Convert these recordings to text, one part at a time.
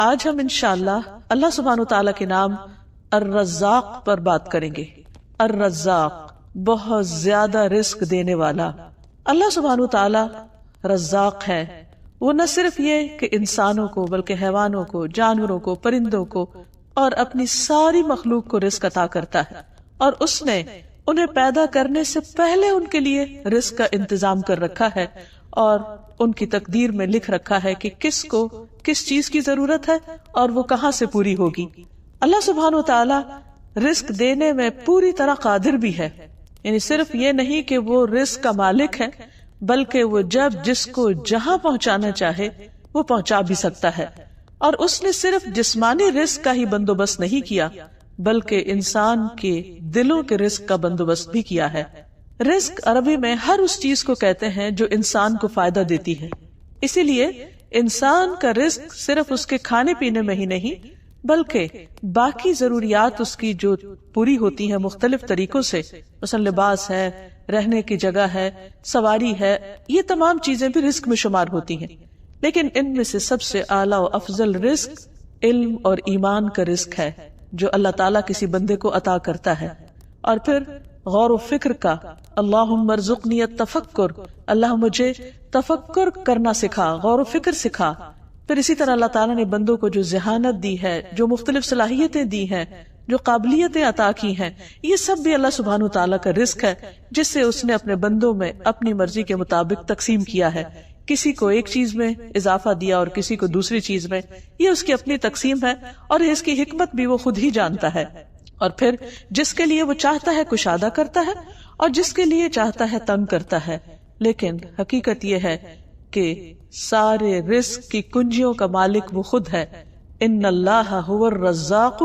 آج ہم انشاءاللہ اللہ سبحانہ وتعالی کے نام الرزاق پر بات کریں گے۔ الرزاق، بہت زیادہ رزق دینے والا۔ اللہ سبحانہ وتعالی رزاق ہے۔ وہ نہ صرف یہ کہ انسانوں کو بلکہ حیوانوں کو، جانوروں کو، پرندوں کو اور اپنی ساری مخلوق کو رزق عطا کرتا ہے، اور اس نے انہیں پیدا کرنے سے پہلے ان کے لیے رزق کا انتظام کر رکھا ہے، اور ان کی تقدیر میں لکھ رکھا ہے کہ کس کو کس چیز کی ضرورت ہے اور وہ کہاں سے پوری ہوگی۔ اللہ سبحانہ وتعالی رزق دینے میں پوری طرح قادر بھی ہے، یعنی صرف یہ نہیں کہ وہ رزق کا مالک ہے، بلکہ وہ جب جس کو جہاں پہنچانا چاہے وہ پہنچا بھی سکتا ہے۔ اور اس نے صرف جسمانی رزق کا ہی بندوبست نہیں کیا، بلکہ انسان کے دلوں کے رزق کا بندوبست بھی کیا ہے۔ رزق عربی میں ہر اس چیز کو کہتے ہیں جو انسان کو فائدہ دیتی ہے، اسی لیے انسان کا رزق صرف اس کے کھانے پینے میں ہی نہیں بلکہ باقی ضروریات اس کی جو پوری ہوتی ہیں مختلف طریقوں سے، مثلا لباس ہے، رہنے کی جگہ ہے، سواری ہے، یہ تمام چیزیں بھی رزق میں شمار ہوتی ہیں۔ لیکن ان میں سے سب سے اعلیٰ و افضل رزق علم اور ایمان کا رزق ہے جو اللہ تعالیٰ کسی بندے کو عطا کرتا ہے۔ اور پھر غور و فکر کا، اللہم ارزقنی التفکر، اللہ مجھے تفکر کرنا سکھا، غور و فکر سکھا۔ پھر اسی طرح اللہ تعالیٰ نے بندوں کو جو ذہانت دی ہے، جو مختلف صلاحیتیں دی ہیں، جو قابلیتیں عطا کی ہیں، یہ سب بھی اللہ سبحانہ وتعالیٰ کا رزق ہے جس سے اس نے اپنے بندوں میں اپنی مرضی کے مطابق تقسیم کیا ہے۔ کسی کو ایک چیز میں اضافہ دیا اور کسی کو دوسری چیز میں، یہ اس کی اپنی تقسیم ہے اور اس کی حکمت بھی وہ خود ہی جانتا ہے۔ اور پھر جس کے لیے وہ چاہتا ہے کشادہ کرتا ہے اور جس کے لیے چاہتا ہے تنگ کرتا ہے۔ لیکن حقیقت یہ ہے کہ سارے رزق کی کنجیوں کا مالک وہ خود ہے۔ ان اللہ هو الرزاق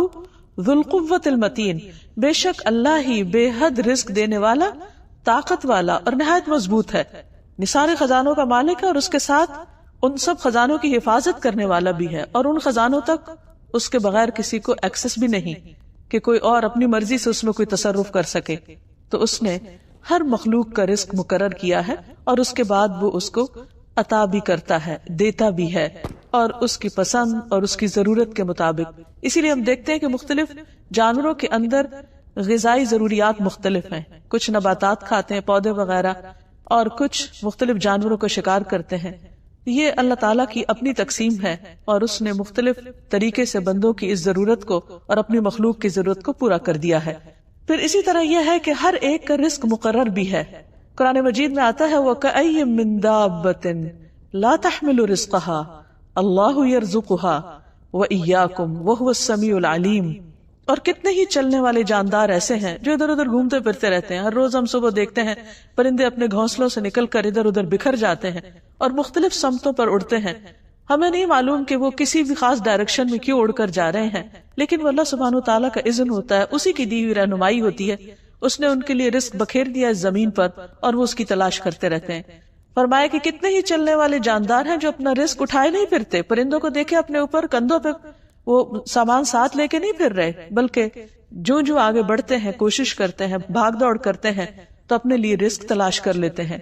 ذو القوة المتین، بے شک اللہ ہی بے حد رزق دینے والا، طاقت والا اور نہایت مضبوط ہے۔ سارے خزانوں کا مالک ہے اور اس کے ساتھ ان سب خزانوں کی حفاظت کرنے والا بھی ہے، اور ان خزانوں تک اس کے بغیر کسی کو ایکسس بھی نہیں کہ کوئی اور اپنی مرضی سے اس میں کوئی تصرف کر سکے۔ تو اس نے ہر مخلوق کا رزق مقرر کیا ہے اور اس کے بعد وہ اس کو عطا بھی کرتا ہے، دیتا بھی ہے، اور اس کی پسند اور اس کی ضرورت کے مطابق۔ اسی لیے ہم دیکھتے ہیں کہ مختلف جانوروں کے اندر غذائی ضروریات مختلف ہیں، کچھ نباتات کھاتے ہیں، پودے وغیرہ، اور کچھ مختلف جانوروں کا شکار کرتے ہیں۔ یہ اللہ تعالیٰ کی اپنی تقسیم ہے اور اس نے مختلف طریقے سے بندوں کی اس ضرورت کو اور اپنی مخلوق کی ضرورت کو پورا کر دیا ہے۔ پھر اسی طرح یہ ہے کہ ہر ایک کا رزق مقرر بھی ہے۔ قرآن مجید میں آتا ہے وَكَأَيٍّ مِّن دَابَّةٍ لَا تَحْمِلُ رِزْقَهَا اللَّهُ يَرْزُقُهَا وَإِيَّاكُمْ وَهُوَ السَّمِيعُ الْعَلِيمُ۔ اور کتنے ہی چلنے والے جاندار ایسے ہیں جو ادھر ادھر گھومتے پھرتے رہتے ہیں۔ ہر روز ہم صبح دیکھتے ہیں پرندے اپنے گھونسلوں سے نکل کر ادھر ادھر بکھر جاتے ہیں اور مختلف سمتوں پر اڑتے ہیں۔ ہمیں نہیں معلوم کہ وہ کسی بھی خاص ڈائریکشن میں کیوں اڑ کر جا رہے ہیں، لیکن وہ اللہ سبحانہ وتعالیٰ کا اذن ہوتا ہے، اسی کی دی ہوئی رہنمائی ہوتی ہے۔ اس نے ان کے لیے رزق بکھیر دیا اس زمین پر اور وہ اس کی تلاش کرتے رہتے ہیں۔ فرمایا کہ کتنے ہی چلنے والے جاندار ہیں جو اپنا رزق اٹھائے نہیں پھرتے۔ پرندوں کو دیکھے اپنے اوپر کندھوں پہ وہ سامان ساتھ لے کے نہیں پھر رہے، بلکہ جو آگے بڑھتے ہیں، کوشش کرتے ہیں، بھاگ دوڑ کرتے ہیں تو اپنے لیے رزق تلاش کر لیتے ہیں۔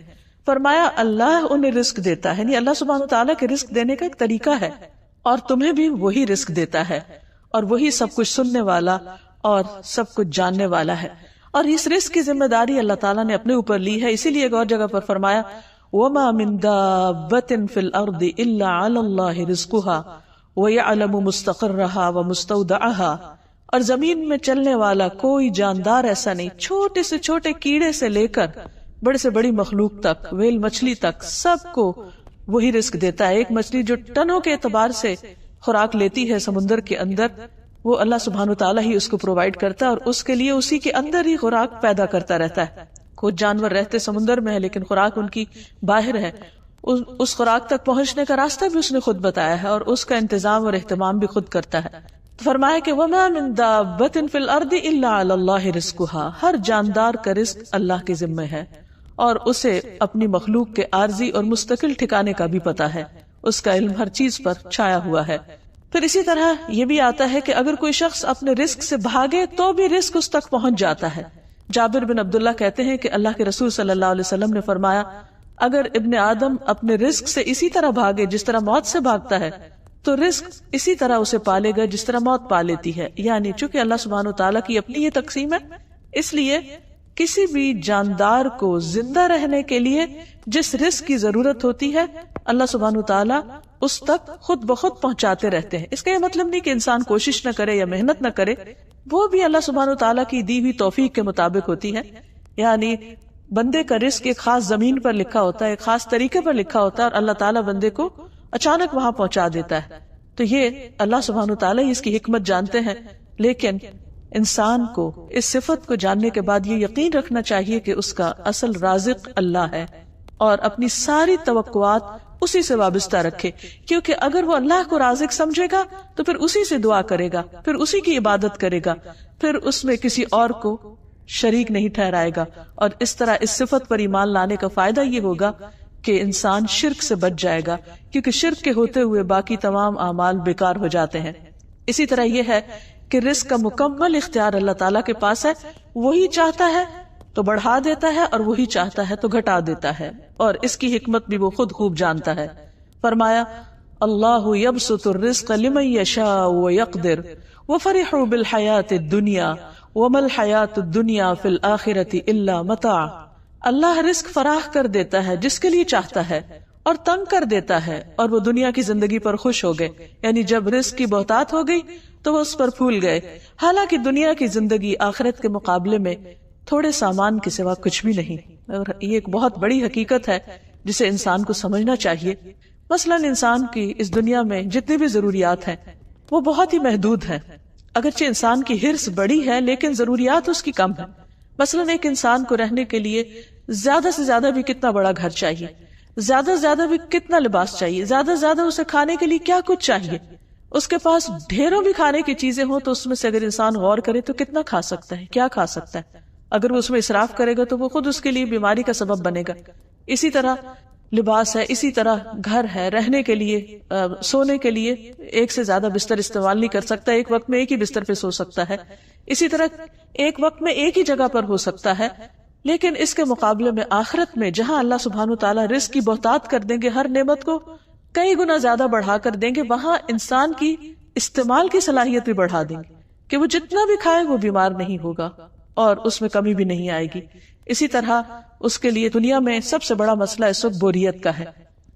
فرمایا اللہ انہیں رزق دیتا ہے، یعنی اللہ سبحانہ وتعالیٰ کے رزق دینے کا ایک طریقہ ہے، اور تمہیں بھی وہی رزق دیتا ہے، اور وہی سب کچھ سننے والا اور سب کچھ جاننے والا ہے۔ اور اس رزق کی ذمہ داری اللہ تعالیٰ نے اپنے اوپر لی ہے، اسی لیے ایک اور جگہ پر فرمایا وَمَا مِن دَابَّةٍ فِي الْأَرْضِ إِلَّا عَلَى اللَّهِ رِزْقُهَا وَيَعْلَمُ مُسْتَقَرَّهَا وَمُسْتَوْدَعَهَا۔ اور زمین میں چلنے والا کوئی جاندار ایسا نہیں، چھوٹے سے چھوٹے کیڑے سے لے کر بڑے سے بڑی مخلوق تک، ویل مچھلی تک، سب کو وہی رزق دیتا ہے۔ ایک مچھلی جو ٹنوں کے اعتبار سے خوراک لیتی ہے سمندر کے اندر، وہ اللہ سبحانہ وتعالیٰ ہی اس کو پرووائڈ کرتا ہے، اور اس کے لیے اسی کے اندر ہی خوراک پیدا کرتا رہتا ہے۔ کچھ جانور رہتے سمندر میں ہے لیکن خوراک ان کی باہر ہے، اس خوراک تک پہنچنے کا راستہ بھی اس نے خود بتایا ہے اور اس کا انتظام اور اہتمام بھی خود کرتا ہے۔ فرمایا کہ وَمَا مِن دَابَّةٍ فِي الْأَرْضِ إِلَّا عَلَى اللَّهِ رِزْقُهَا، ہر جاندار کا رزق اللہ کے ذمہ ہے، اور اسے اپنی مخلوق کے عارضی اور مستقل ٹھکانے کا بھی پتا ہے، اس کا علم ہر چیز پر چھایا ہوا ہے۔ پھر اسی طرح یہ بھی آتا ہے کہ اگر کوئی شخص اپنے رزق سے بھاگے تو بھی رزق اس تک پہنچ جاتا ہے۔ جابر بن عبداللہ کہتے ہیں کہ اللہ کے رسول صلی اللہ علیہ وسلم نے فرمایا اگر ابن آدم اپنے رزق سے اسی طرح بھاگے جس طرح موت سے بھاگتا ہے تو رزق اسی طرح اسے پالے گا جس طرح موت پا لیتی ہے. یعنی چونکہ اللہ سبحانہ تعالیٰ کی اپنی یہ تقسیم ہے، اس لیے کسی بھی جاندار کو زندہ رہنے کے لیے جس رزق کی ضرورت ہوتی ہے اللہ سبحانہ تعالیٰ اس تک خود بخود پہنچاتے رہتے ہیں. اس کا یہ مطلب نہیں کہ انسان کوشش نہ کرے یا محنت نہ کرے، وہ بھی اللہ سبحانہ تعالیٰ کی دی ہوئی توفیق کے مطابق ہوتی ہے. یعنی بندے کا رزق ایک خاص زمین پر لکھا ہوتا ہے، ایک خاص طریقے پر لکھا ہوتا ہے، اور اللہ تعالیٰ بندے کو اچانک وہاں پہنچا دیتا ہے. تو یہ اللہ سبحانہ تعالیٰ اس کی حکمت جانتے ہیں. لیکن انسان کو اس صفت کو جاننے کے بعد یہ یقین رکھنا چاہیے کہ اس کا اصل رازق اللہ ہے، اور اپنی ساری توقعات اسی سے وابستہ رکھے. کیونکہ اگر وہ اللہ کو رازق سمجھے گا تو پھر اسی سے دعا کرے گا، پھر اسی کی عبادت کرے گا، پھر اس میں کسی اور کو شریک نہیں ٹھہرائے گا. اور اس طرح اس صفت پر ایمان لانے کا فائدہ یہ ہوگا کہ انسان شرک سے بچ جائے گا، کیونکہ شرک کے ہوتے ہوئے باقی تمام اعمال بیکار ہو جاتے ہیں. اسی طرح یہ ہے کہ رزق کا مکمل اختیار اللہ تعالیٰ کے پاس ہے. وہی چاہتا ہے تو بڑھا دیتا ہے، اور وہی چاہتا ہے تو گھٹا دیتا ہے، اور اس کی حکمت بھی وہ خود خوب جانتا ہے. فرمایا اللہ یبسط الرزق لمن یشاء ویقدر وفرحوا بالحیات الدنیا وما الحیات الدنیا فی الآخرۃ الا متاع. اللہ رزق فراخ کر دیتا ہے جس کے لیے چاہتا ہے، اور تنگ کر دیتا ہے، اور وہ دنیا کی زندگی پر خوش ہو گئے. یعنی جب رزق کی بہتات ہو گئی تو وہ اس پر پھول گئے. حالانکہ دنیا کی زندگی آخرت کے مقابلے میں تھوڑے سامان کے سوا کچھ بھی نہیں. اور یہ ایک بہت بڑی حقیقت ہے جسے انسان کو سمجھنا چاہیے. مثلا انسان کی اس دنیا میں جتنی بھی ضروریات ہیں وہ بہت ہی محدود ہیں. اگرچہ انسان کی حرص بڑی ہے لیکن ضروریات اس کی کم ہے. مثلا ایک انسان کو رہنے کے لیے زیادہ سے زیادہ بھی کتنا بڑا گھر چاہیے، زیادہ سے زیادہ بھی کتنا لباس چاہیے، زیادہ سے زیادہ اسے کھانے کے لیے کیا کچھ چاہیے. اس کے پاس ڈھیروں بھی کھانے کی چیزیں ہوں تو اس میں سے اگر انسان غور کرے تو کتنا کھا سکتا ہے، کیا کھا سکتا ہے. اگر وہ اس میں اسراف کرے گا تو وہ خود اس کے لیے بیماری کا سبب بنے گا. اسی طرح لباس ہے، اسی طرح گھر ہے، رہنے کے لیے، سونے کے لیے ایک سے زیادہ بستر استعمال نہیں کر سکتا، ایک وقت میں ایک ہی بستر پہ سو سکتا ہے. اسی طرح ایک وقت میں ایک ہی جگہ پر ہو سکتا ہے. لیکن اس کے مقابلے میں آخرت میں جہاں اللہ سبحانہ تعالیٰ رزق کی بہتات کر دیں گے، ہر نعمت کو کئی گنا زیادہ بڑھا کر دیں گے، وہاں انسان کی استعمال کی صلاحیت بھی بڑھا دیں گے کہ وہ جتنا بھی کھائے وہ بیمار نہیں ہوگا اور اس میں کمی بھی نہیں آئے گی. اسی طرح اس کے لیے دنیا میں سب سے بڑا مسئلہ اس وقت بوریت کا ہے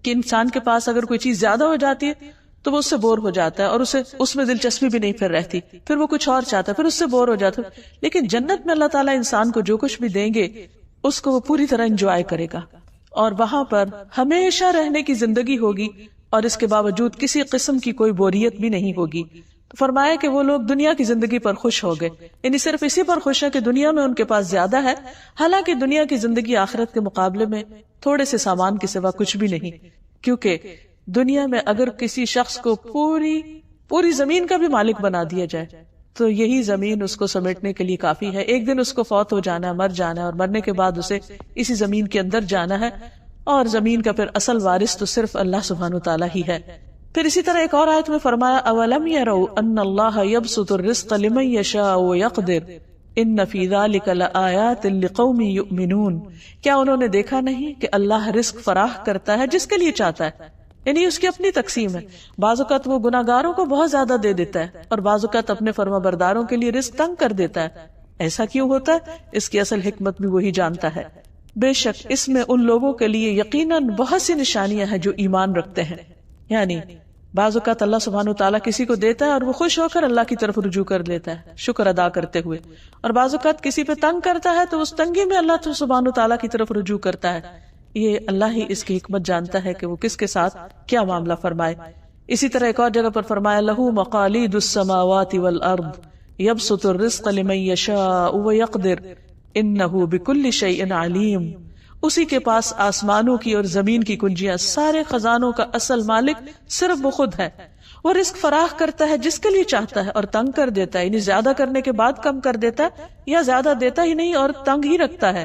کہ انسان کے پاس اگر کوئی چیز زیادہ ہو جاتی ہے تو وہ اس سے بور ہو جاتا ہے، اور اسے اس میں دلچسپی بھی نہیں پھر رہتی، پھر وہ کچھ اور چاہتا ہے، پھر اس سے بور ہو جاتا ہے. لیکن جنت میں اللہ تعالیٰ انسان کو جو کچھ بھی دیں گے اس کو وہ پوری طرح انجوائے کرے گا، اور وہاں پر ہمیشہ رہنے کی زندگی ہوگی، اور اس کے باوجود کسی قسم کی کوئی بوریت بھی نہیں ہوگی. تو فرمایا کہ وہ لوگ دنیا کی زندگی پر خوش ہو گئے، یعنی صرف اسی پر خوش ہے کہ دنیا میں ان کے پاس زیادہ ہے، حالانکہ دنیا کی زندگی آخرت کے مقابلے میں تھوڑے سے سامان کے سوا کچھ بھی نہیں. کیونکہ دنیا میں اگر کسی شخص کو پوری زمین کا بھی مالک بنا دیا جائے تو یہی زمین اس کو سمیٹنے کے لیے کافی ہے. ایک دن اس کو فوت ہو جانا ہے، مر جانا ہے، اور مرنے کے بعد اسے اسی زمین کے اندر جانا ہے، اور زمین کا پھر اصل وارث تو صرف اللہ سبحانہ تعالیٰ ہی ہے. پھر اسی طرح ایک اور آیت میں فرمایا اولم يروا ان اللہ یبسط الرزق لمن یشاء ویقدر ان فی ذلک لآیات لقوم یؤمنون. کیا انہوں نے دیکھا نہیں کہ اللہ رزق فراخ کرتا ہے جس کے لیے چاہتا ہے، یعنی اس کی اپنی تقسیم ہے. بعض اوقات وہ گناہگاروں کو بہت زیادہ دے دیتا ہے، اور بعض اوقات اپنے فرما برداروں کے لیے رزق تنگ کر دیتا ہے. ایسا کیوں ہوتا ہے؟ اس کی اصل حکمت بھی وہی جانتا ہے. بے شک اس میں ان لوگوں کے لیے یقیناً بہت سی نشانیاں ہیں جو ایمان رکھتے ہیں. یعنی بعض اوقات اللہ سبحانہ تعالیٰ کسی کو دیتا ہے اور وہ خوش ہو کر اللہ کی طرف رجوع کر لیتا ہے شکر ادا کرتے ہوئے، اور بعض اوقات کسی پہ تنگ کرتا ہے تو اس تنگی میں اللہ سبحانہ تعالیٰ کی طرف رجوع کرتا ہے. یہ اللہ ہی اس کی حکمت جانتا ہے کہ وہ کس کے ساتھ کیا معاملہ فرمائے. اسی طرح ایک اور جگہ پر فرمایا لہو مقالید السماوات والارض یبسط الرزق لمن یشاء ویقدر انہ بکل شیء علیم. اسی کے پاس آسمانوں کی اور زمین کی کنجیاں، سارے خزانوں کا اصل مالک صرف وہ خود ہے. وہ رزق فراخ کرتا ہے جس کے لیے چاہتا ہے اور تنگ کر دیتا ہے، یعنی زیادہ کرنے کے بعد کم کر دیتا ہے، یا زیادہ دیتا ہی نہیں اور تنگ ہی رکھتا ہے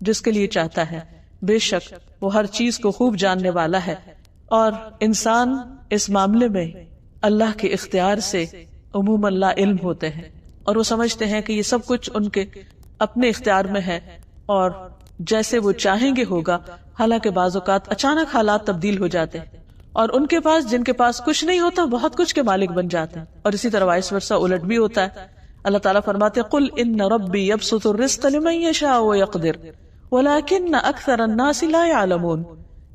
جس کے لیے چاہتا ہے. بے شک وہ ہر چیز کو خوب جاننے والا ہے. اور انسان اس معاملے میں اللہ کے اختیار سے عموماً لا علم ہوتے ہیں، اور وہ سمجھتے ہیں کہ یہ سب کچھ ان کے اپنے اختیار میں ہے اور جیسے وہ چاہیں گے ہوگا. حالانکہ بعض اوقات اچانک حالات تبدیل ہو جاتے ہیں. اور ان کے پاس جن کے پاس کچھ نہیں ہوتا بہت کچھ کے مالک بن جاتے ہیں. اور اسی طرح وائس ورسا الٹ بھی ہوتا ہے. اللہ تعالیٰ فرماتے ہیں قل ان ربی یبسط الرزق لمن یشاء ویقدر ولکن اکثر الناس لا یعلمون.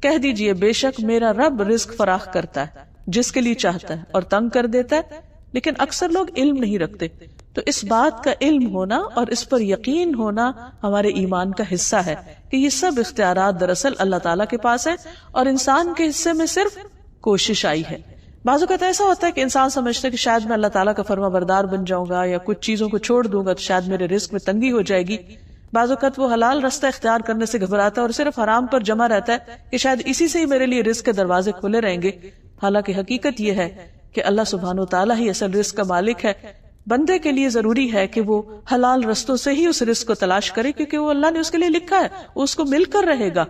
کہہ دیجئے بے شک میرا رب رزق فراخ کرتا ہے جس کے لیے چاہتا ہے اور تنگ کر دیتا ہے، لیکن اکثر لوگ علم نہیں رکھتے. تو اس بات کا علم ہونا اور اس پر یقین ہونا ہمارے ایمان کا حصہ ہے کہ یہ سب اختیارات دراصل اللہ تعالیٰ کے پاس ہے اور انسان کے حصے میں صرف کوشش آئی ہے. بعض اوقات ایسا ہوتا ہے کہ انسان سمجھتا ہے کہ شاید میں اللہ تعالیٰ کا فرما بردار بن جاؤں گا یا کچھ چیزوں کو چھوڑ دوں گا تو شاید میرے رزق میں تنگی ہو جائے گی. بعض اوقات وہ حلال رستہ اختیار کرنے سے گھبراتا ہے اور صرف حرام پر جمع رہتا ہے کہ شاید اسی سے ہی میرے لیے رزق کے دروازے کھلے رہیں گے. حالانکہ حقیقت یہ ہے کہ اللہ سبحانہ وتعالیٰ ہی اصل رزق کا مالک ہے. بندے کے لیے ضروری ہے کہ وہ حلال رستوں سے ہی اس رزق کو تلاش کرے، کیونکہ وہ اللہ نے اس کے لیے لکھا ہے، وہ اس کو مل کر رہے گا.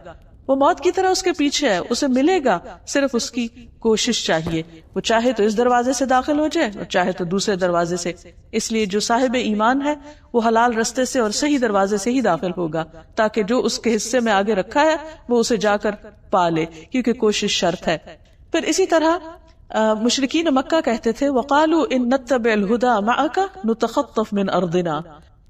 وہ موت کی طرح اس کے پیچھے ہے، اسے ملے گا، صرف اس کی کوشش چاہیے. وہ چاہے تو اس دروازے سے داخل ہو جائے اور چاہے تو دوسرے دروازے سے. اس لیے جو صاحب ایمان ہے وہ حلال رستے سے اور صحیح دروازے سے ہی داخل ہوگا تاکہ جو اس کے حصے میں آگے رکھا ہے وہ اسے جا کر پا لے، کیونکہ کوشش شرط ہے. پھر اسی طرح مشرکین مکہ کہتے تھے وَقَالُوا إِن نَتَّبِعِ الْهُدَى مَعَكَ نُتَخَطَّفْ مِنْ أَرْضِنَا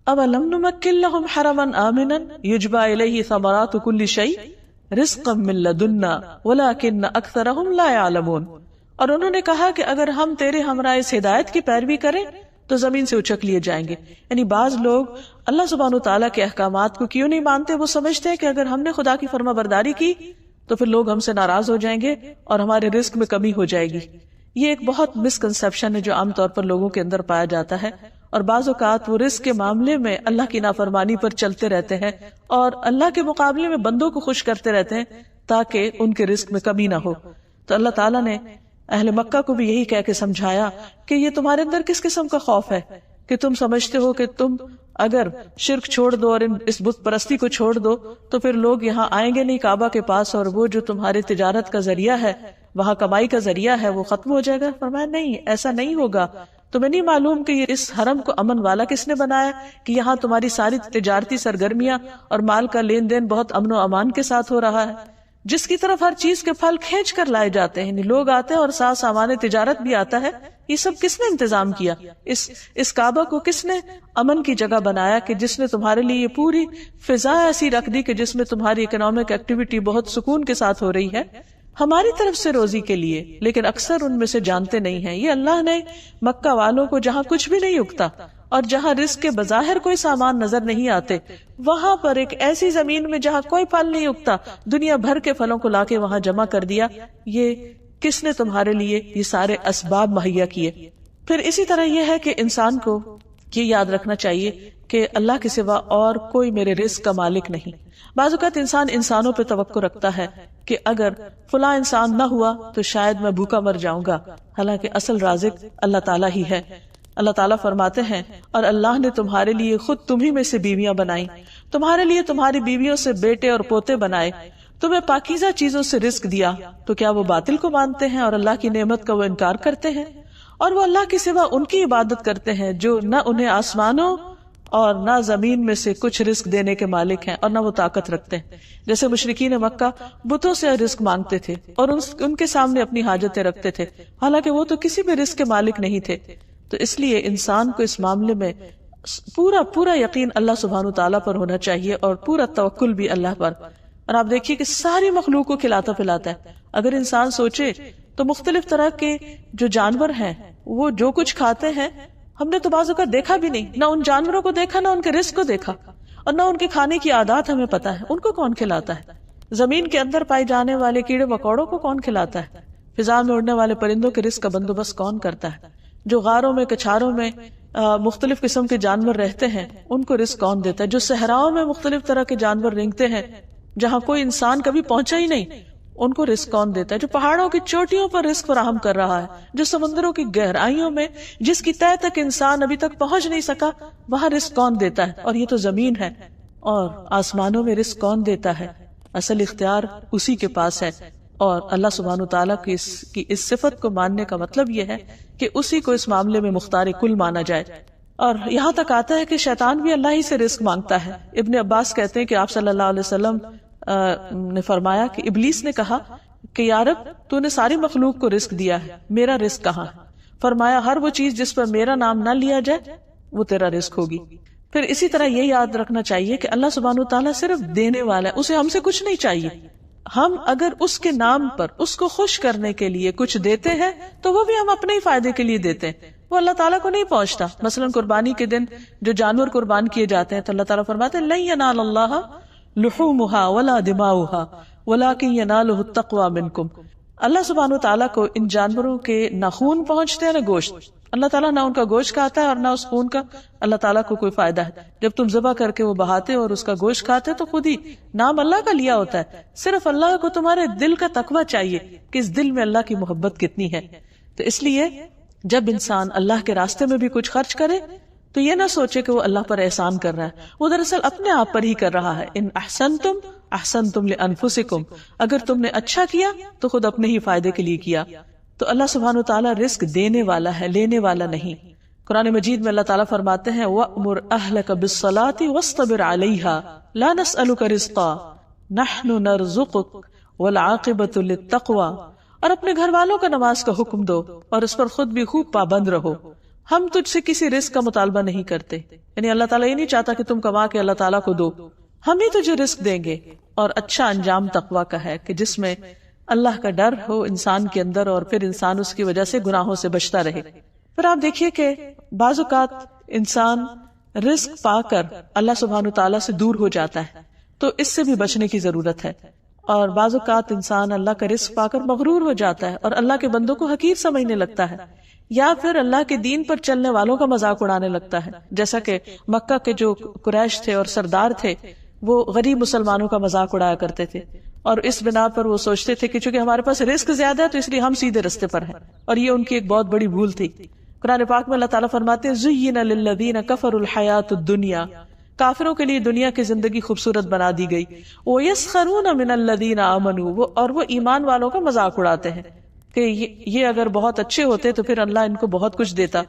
أَوَلَمْ نُمَكِّنْ لَهُمْ حَرَمًا آمِنًا يُجْبَى إِلَيْهِ ثَمَرَاتُ كُلِّ شَيْءٍ رِزْقًا مِنْ لَدُنَّا وَلَكِنَّ أَكْثَرَهُمْ لَا يَعْلَمُونَ. اور انہوں نے کہا کہ اگر ہم تیرے ہمراہ اس ہدایت کی پیروی کریں تو زمین سے اچک لیے جائیں گے. یعنی بعض لوگ اللہ سبحانہ وتعالیٰ کے احکامات کو کیوں نہیں مانتے؟ وہ سمجھتے ہیں کہ اگر ہم نے خدا کی فرما برداری کی تو پھر لوگ ہم سے ناراض ہو جائیں گے اور ہمارے رزق میں کمی ہو جائے گی. یہ ایک بہت مسکنسپشن ہے جو عام طور پر لوگوں کے اندر پایا جاتا ہے. اور بعض اوقات وہ رزق کے معاملے میں اللہ کی نافرمانی پر چلتے رہتے ہیں اور اللہ کے مقابلے میں بندوں کو خوش کرتے رہتے ہیں تاکہ ان کے رزق میں کمی نہ ہو. تو اللہ تعالیٰ نے اہل مکہ کو بھی یہی کہہ کے سمجھایا کہ یہ تمہارے اندر کس قسم کا خوف ہے کہ تم سمجھتے ہو کہ تم اگر شرک چھوڑ دو اور اس بت پرستی کو چھوڑ دو تو پھر لوگ یہاں آئیں گے نہیں کعبہ کے پاس، اور وہ جو تمہارے تجارت کا ذریعہ ہے، وہاں کمائی کا ذریعہ ہے، وہ ختم ہو جائے گا. فرمایا نہیں، ایسا نہیں ہوگا. تمہیں نہیں معلوم کہ یہ اس حرم کو امن والا کس نے بنایا، کہ یہاں تمہاری ساری تجارتی سرگرمیاں اور مال کا لین دین بہت امن و امان کے ساتھ ہو رہا ہے، جس کی طرف ہر چیز کے پھل کھینچ کر لائے جاتے ہیں. لوگ آتے ہیں اور ساتھ سامان تجارت بھی آتا ہے. یہ سب کس نے انتظام کیا؟ اس کعبہ کو کس نے امن کی جگہ بنایا کہ جس نے تمہارے لیے یہ پوری فضا ایسی رکھ دی کہ جس میں تمہاری اکنامک ایکٹیویٹی بہت سکون کے ساتھ ہو رہی ہے ہماری طرف سے روزی کے لیے. لیکن اکثر ان میں سے جانتے نہیں ہیں. یہ اللہ نے مکہ والوں کو جہاں کچھ بھی نہیں اگتا اور جہاں رزق کے بظاہر کوئی سامان نظر نہیں آتے، وہاں پر ایک ایسی زمین میں جہاں کوئی پھل نہیں اگتا دنیا بھر کے پھلوں کو لا کے وہاں جمع کر دیا. یہ کس نے تمہارے لیے یہ سارے اسباب مہیا کیے؟ پھر اسی طرح یہ ہے کہ انسان کو یہ یاد رکھنا چاہیے کہ اللہ کے سوا اور کوئی میرے رزق کا مالک نہیں. بعض اوقات انسان انسانوں پہ توقع رکھتا ہے کہ اگر فلاں انسان نہ ہوا تو شاید میں بھوکا مر جاؤں گا، حالانکہ اصل رازق اللہ تعالیٰ ہی ہے. اللہ تعالیٰ فرماتے ہیں اور اللہ نے تمہارے لیے خود تمہیں میں سے بیویاں بنائیں، تمہارے لیے تمہاری بیویوں سے بیٹے اور پوتے بنائے، تمہیں پاکیزہ چیزوں سے رزق دیا، تو کیا وہ باطل کو مانتے ہیں اور اللہ کی نعمت کا وہ انکار کرتے ہیں؟ اور وہ اللہ کے سوا ان کی عبادت کرتے ہیں جو نہ انہیں آسمانوں اور نہ زمین میں سے کچھ رزق دینے کے مالک ہیں اور نہ وہ طاقت رکھتے ہیں. جیسے مشرکین مکہ بتوں سے رزق مانگتے تھے اور ان کے سامنے اپنی حاجتیں رکھتے تھے، حالانکہ وہ تو کسی بھی رزق کے مالک نہیں تھے. تو اس لیے انسان کو اس معاملے میں پورا یقین اللہ سبحانہ تعالیٰ پر ہونا چاہیے اور پورا توکل بھی اللہ پر. اور آپ دیکھیے کہ ساری مخلوق کو کھلاتا پلاتا ہے. اگر انسان سوچے تو مختلف طرح کے جو جانور ہیں وہ جو کچھ کھاتے ہیں ہم نے تو بعض اوقات دیکھا بھی نہیں، نہ ان جانوروں کو دیکھا، نہ ان کے رزق کو دیکھا، اور نہ ان کے کھانے کی عادات ہمیں پتا ہے. ان کو کون کھلاتا ہے؟ زمین کے اندر پائے جانے والے کیڑے مکوڑوں کو کون کھلاتا ہے؟ فضا میں اڑنے والے پرندوں کے رزق کا بندوبست کون کرتا ہے؟ جو غاروں میں کچھاروں میں مختلف قسم کے جانور رہتے ہیں ان کو رزق کون دیتا ہے؟ جو صحراؤں میں مختلف طرح کے جانور رینگتے ہیں جہاں کوئی انسان کبھی پہنچا ہی نہیں ان کو رزق کون دیتا ہے؟ جو پہاڑوں کی چوٹیوں پر رزق فراہم کر رہا ہے، جو سمندروں کی گہرائیوں میں جس کی تہہ تک انسان ابھی تک پہنچ نہیں سکا وہاں رزق کون دیتا ہے؟ اور یہ تو زمین ہے. اور آسمانوں میں رزق کون دیتا ہے؟ اصل اختیار اسی کے پاس ہے. اور اللہ سبحانہ تعالیٰ کی اس صفت کو ماننے کا مطلب یہ ہے کہ اسی کو اس معاملے میں مختار کل مانا جائے. اور یہاں تک آتا ہے کہ شیطان بھی اللہ ہی سے رزق مانگتا ہے. ابن عباس کہتے ہیں کہ آپ صلی اللہ علیہ وسلم نے فرمایا کہ ابلیس نے کہا کہ یا رب تو نے ساری مخلوق کو رزق دیا ہے، میرا رزق کہاں ہے؟ فرمایا ہر وہ چیز جس پر میرا نام نہ لیا جائے وہ تیرا رزق ہوگی۔ پھر اسی طرح یہ یاد رکھنا چاہیے کہ اللہ سبحانہ وتعالیٰ صرف دینے والا ہے، اسے ہم سے کچھ نہیں چاہیے۔ ہم اگر اس کے نام پر اس کو خوش کرنے کے لیے کچھ دیتے ہیں تو وہ بھی ہم اپنے ہی فائدے کے لیے دیتے ہیں، وہ اللہ تعالیٰ کو نہیں پہنچتا۔ مثلا قربانی کے دن جو جانور قربان کیے جاتے ہیں تو اللہ تعالیٰ فرماتے ہیں لن ینال اللہ لحومها ولا دماؤها ولکن ینالہ التقوی منکم۔ اللہ سبحانہ وتعالیٰ کو ان جانوروں کے نہ خون پہنچتے ہیں نہ گوشت، اللہ تعالیٰ نہ ان کا گوشت کھاتا ہے اور نہ اس خون کا اللہ تعالیٰ کو کوئی فائدہ ہے۔ جب تم ذبح کر کے وہ بہاتے اور اس کا گوشت کھاتے تو خود ہی نام اللہ کا لیا ہوتا ہے، صرف اللہ کو تمہارے دل کا تقویٰ چاہیے کہ اس دل میں اللہ کی محبت کتنی ہے۔ تو اس لیے جب انسان اللہ کے راستے میں بھی کچھ خرچ کرے تو یہ نہ سوچے کہ وہ اللہ پر احسان کر رہا ہے، وہ دراصل اپنے آپ پر ہی کر رہا ہے۔ ان احسنتم احسنتم لانفسکم، اگر تم نے اچھا کیا تو خود اپنے ہی فائدے کے لیے کیا۔ تو اللہ سبحانہ وتعالیٰ رزق دینے والا ہے، لینے والا نہیں۔ قرآن مجید میں اللہ تعالیٰ فرماتے ہیں وَأْمُرْ أَهْلَكَ بِالصَّلَاةِ وَاصْطَبِرْ عَلَيْهَا لَا نَسْأَلُكَ رِزْقًا نَحْنُ نَرْزُقُكَ وَالْعَاقِبَةُ لِلتَّقْوَى، اور اپنے گھر والوں کا نماز کا حکم دو اور اس پر خود بھی خوب پابند رہو، ہم تجھ سے کسی رزق کا مطالبہ نہیں کرتے۔ یعنی اللہ تعالیٰ یہ نہیں چاہتا کہ تم کما کے اللہ تعالیٰ کو دو، ہم ہی تجھے رزق دیں گے۔ اور اچھا انجام تقویٰ کا ہے کہ جس میں اللہ کا ڈر ہو انسان کے اندر، اور پھر انسان اس کی وجہ سے گناہوں سے بچتا رہے۔ پھر آپ دیکھیے کہ بعض اوقات انسان رزق پا کر اللہ سبحانہ تعالیٰ سے دور ہو جاتا ہے، تو اس سے بھی بچنے کی ضرورت ہے۔ اور بعض اوقات انسان اللہ کا رزق پا کر مغرور ہو جاتا ہے اور اللہ کے بندوں کو حقیر سمجھنے لگتا ہے، یا پھر اللہ کے دین پر چلنے والوں کا مذاق اڑانے لگتا ہے، جیسا کہ مکہ کے جو قریش تھے اور سردار تھے وہ غریب مسلمانوں کا مذاق اڑایا کرتے تھے، اور اس بنا پر وہ سوچتے تھے کہ چونکہ ہمارے پاس رزق زیادہ ہے تو اس لیے ہم سیدھے رستے پر ہیں، اور یہ ان کی ایک بہت بڑی بھول تھی۔ قرآن پاک میں اللہ تعالیٰ فرماتے ہیں زُيِّنَ لِلَّذِينَ كَفَرُوا الْحَيَاةُ الدُّنْيَا، کافروں کے لیے دنیا کی زندگی خوبصورت بنا دی گئی۔ وَيَسْخَرُونَ مِنَ الَّذِينَ آمَنُوا، اور وہ ایمان والوں کا مذاق اڑاتے ہیں کہ یہ اگر بہت اچھے ہوتے تو پھر اللہ ان کو بہت کچھ دیتا۔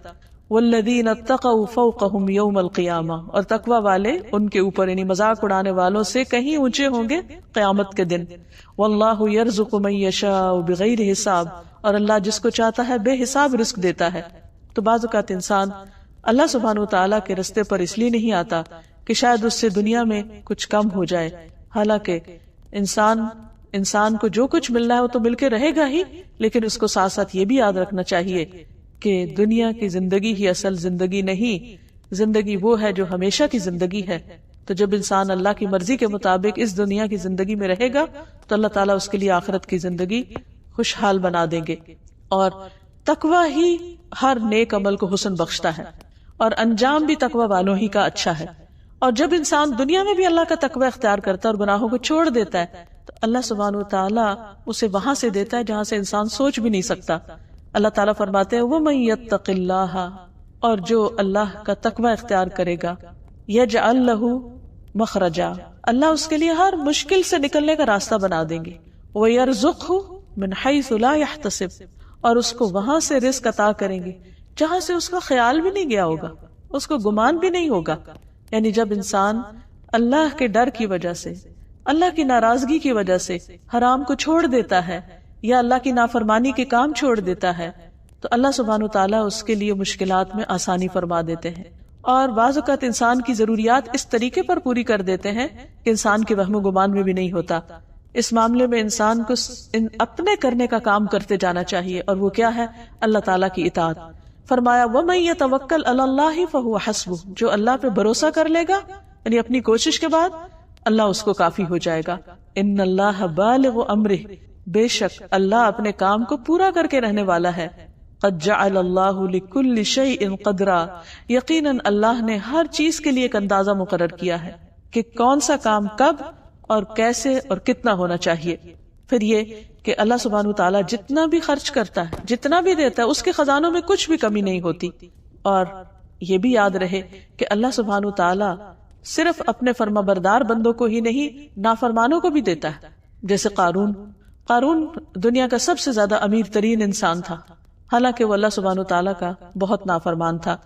وَالَّذِينَ اتَّقَوْا فَوْقَهُمْ يَوْمَ الْقِيَامَةِ، اور تقوی والے ان کے اوپر یعنی مذاق اڑانے والوں سے کہیں اونچے ہوں گے قیامت کے دن۔ وَاللَّهُ يَرْزُقُ مَن يَشَاءُ بِغَيْرِ حساب، اور اللہ جس کو چاہتا ہے بے حساب رزق دیتا ہے۔ تو بعض اوقات انسان اللہ سبحانہ وتعالیٰ کے رستے پر اس لیے نہیں آتا کہ شاید اس سے دنیا میں کچھ کم ہو جائے، حالانکہ انسان کو جو کچھ ملنا ہے وہ تو مل کے رہے گا ہی، لیکن اس کو ساتھ ساتھ یہ بھی یاد رکھنا چاہیے کہ دنیا کی زندگی ہی اصل زندگی نہیں، زندگی وہ ہے جو ہمیشہ کی زندگی ہے۔ تو جب انسان اللہ کی مرضی کے مطابق اس دنیا کی زندگی میں رہے گا تو اللہ تعالیٰ اس کے لیے آخرت کی زندگی خوشحال بنا دیں گے۔ اور تقوی ہی ہر نیک عمل کو حسن بخشتا ہے، اور انجام بھی تقوی والوں ہی کا اچھا ہے۔ اور جب انسان دنیا میں بھی اللہ کا تقوی اختیار کرتا ہے اور گناہوں کو چھوڑ دیتا ہے تو اللہ سبحانہ وتعالیٰ اسے وہاں سے دیتا ہے جہاں سے انسان سوچ بھی نہیں سکتا۔ اللہ تعالیٰ فرماتے ہیں وَمَن يَتَّقِ اللَّهَ، اور جو اللہ کا تقوی اختیار کرے گا يَجْعَل لَهُ مَخْرَجًا، اللہ اس کے لیے ہر مشکل سے نکلنے کا راستہ بنا دیں گے۔ وَيَرْزُقْهُ مِنْ حَيْثُ لَا يَحْتَسِبُ، اور اس کو وہاں سے رزق عطا کریں گے جہاں سے اس کا خیال بھی نہیں گیا ہوگا، اس کو گمان بھی نہیں ہوگا۔ یعنی جب انسان اللہ کے ڈر کی وجہ سے، اللہ کی ناراضگی کی وجہ سے حرام کو چھوڑ دیتا ہے یا اللہ کی نافرمانی کے کام چھوڑ دیتا ہے تو اللہ سبحانہ وتعالیٰ اس کے لیے مشکلات میں آسانی فرما دیتے ہیں، اور بعض اوقات انسان کی ضروریات اس طریقے پر پوری کر دیتے ہیں کہ انسان کے وہم و گمان میں بھی نہیں ہوتا۔ اس معاملے میں انسان کو اپنے کرنے کا کام کرتے جانا چاہیے، اور وہ کیا ہے؟ اللہ تعالیٰ کی اطاعت۔ فرمایا وَمَن يَتَوَكَّلْ عَلَى اللَّهِ فَهُوَ حَسْبُهُ، جو اللہ پہ بھروسہ کر لے گا یعنی اپنی کوشش کے بعد اللہ اس کو کافی ہو جائے گا۔ ان اللہ بالغ امرہ، بے شک اللہ اپنے کام کو پورا کر کے رہنے والا ہے۔ قد جعل اللہ لکل شیء قدرا، یقیناً اللہ نے ہر چیز کے لیے ایک اندازہ مقرر کیا ہے کہ کون سا کام کب اور کیسے اور کتنا ہونا چاہیے۔ پھر یہ کہ اللہ سبحانہ وتعالیٰ جتنا بھی خرچ کرتا ہے، جتنا بھی دیتا ہے، اس کے خزانوں میں کچھ بھی کمی نہیں ہوتی۔ اور یہ بھی یاد رہے کہ اللہ سبحانہ وتعالیٰ صرف اپنے فرما بردار بندوں کو ہی نہیں، نافرمانوں کو بھی دیتا ہے۔ جیسے قارون دنیا کا سب سے زیادہ امیر ترین انسان تھا، حالانکہ وہ اللہ سبحانہ وتعالیٰ کا بہت نافرمان تھا،